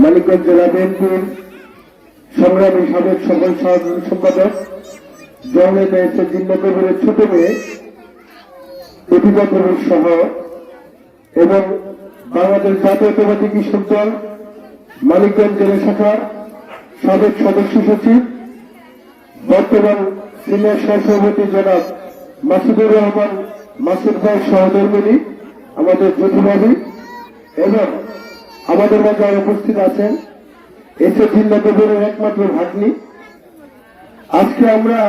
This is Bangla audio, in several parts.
মানিকগঞ্জ জেলা বিএনপির সংগ্রামী সাবেক সকল সাধারণ সম্পাদক জননেতা জিন্না কবিরের ছোট মেয়ে প্রতিভা কবির সহ এবং বাংলাদেশ জাতীয়তাবাদী কৃষক দল মানিকগঞ্জ জেলা শাখার সাবেক সদস্য সচিব বর্তমান সিনিয়র সহসভাপতি জনাব মাসুদুর রহমান মাসুদ ভাই সহধর্মিনী আমাদের প্রতিভাবী এবং আমাদের মাঝে উপস্থিত আছেন জিন্না কবিরের একমাত্র ভাগ্নি। আজকে আমরা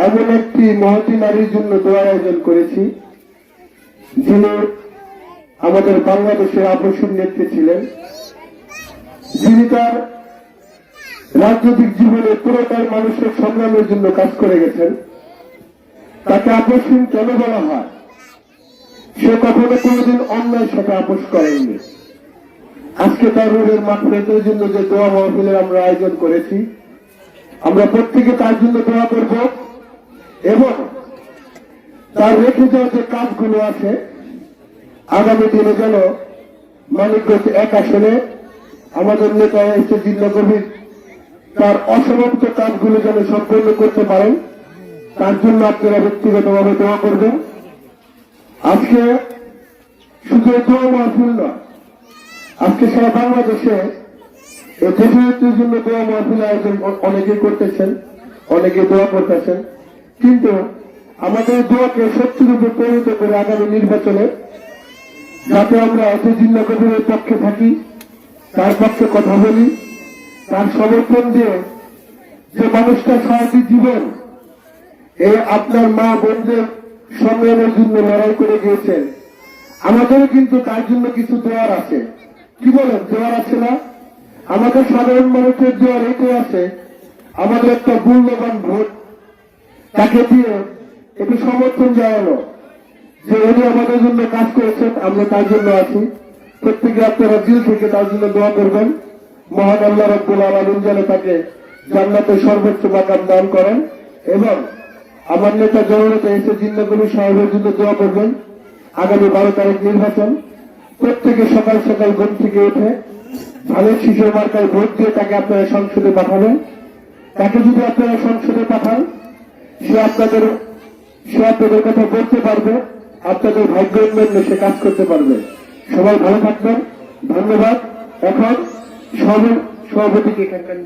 এমন একটি মহতী নারীর জন্য দোয়ার আয়োজন করেছি যিনি আমাদের বাংলাদেশের আবশ্যক নেত্রী ছিলেন, যিনি তার রাজনৈতিক জীবনে পুরোটার মানুষের সংগ্রামের জন্য কাজ করে গেছেন। তাকে আপসহীন কেন বলা হয়? সে কখনো কোনোদিন অন্যায় সাথে আপোষ করেননি। আজকে তার রুহের মাগফিরাতের জন্য যে দোয়া মাহফিলের আমরা আয়োজন করেছি, আমরা প্রত্যেকে তার জন্য দোয়া করব এবং তার রেখে যাওয়া যে কাজগুলো আছে আগামী দিনে যেন মানিকগঞ্জ 1 আসনে আমাদের নেতা জিন্না কবির তার অসমাপ্ত কাজগুলো যেন সম্পন্ন করতে পারেন, তার জন্য আপনারা ব্যক্তিগতভাবে দোয়া করবেন। আজকে শুধু দোয়া মাহফিল নয়, আজকে সারা বাংলাদেশে দেশের জন্য দোয়া মাহফিল আয়োজন অনেকে করতেছেন, অনেকে দোয়া করতেছেন, কিন্তু আমাদের দোয়াকে সত্যি রূপে পরিণত করে আগামী নির্বাচনে যাতে আমরা জিন্না কবিরের পক্ষে থাকি, তার পক্ষে কথা বলি, তার সমর্থন দিয়ে যে মানুষটা সারাটি জীবন এই আপনার মা বোনদের সংগ্রামের জন্য লড়াই করে গিয়েছেন, আমাদেরও কিন্তু তার জন্য কিছু দেওয়ার আছে। কি বলেন, দেওয়ার আছে না? আমাদের সাধারণ মানুষের দেওয়ার এটাই আছে, আমাদের একটা মূল্যবান ভোট তাকে দিয়ে একটু সমর্থন জানানো যে উনি আমাদের জন্য কাজ করেছেন, আমরা তার জন্য আছি। প্রত্যেকে আপনারা দিল থেকে তার জন্য দোয়া করবেন। মহান আল্লাহ রাব্বুল আলামিন যেন তাকে জান্নাতের সর্বোচ্চ মাকাম দান করেন এবং আমার নেতা জননেতা জিন্না কবির সাহেবের জন্য দোয়া করবেন। আগামী 12 তারিখ নির্বাচন, প্রত্যেকে সকাল সকাল ঘুম থেকে উঠে ধানের শীষের মার্কায় ভোট দিয়ে তাকে আপনারা সংসদে পাঠাবেন। তাকে যদি আপনারা সংসদে পাঠান, সে আপনাদের কথা বলতে পারবে, আপনাদের ভাগ্য উন্নয়নে সে কাজ করতে পারবে। সবাই ভালো থাকবেন, ধন্যবাদ। এখন সভাপতিকে এখানকার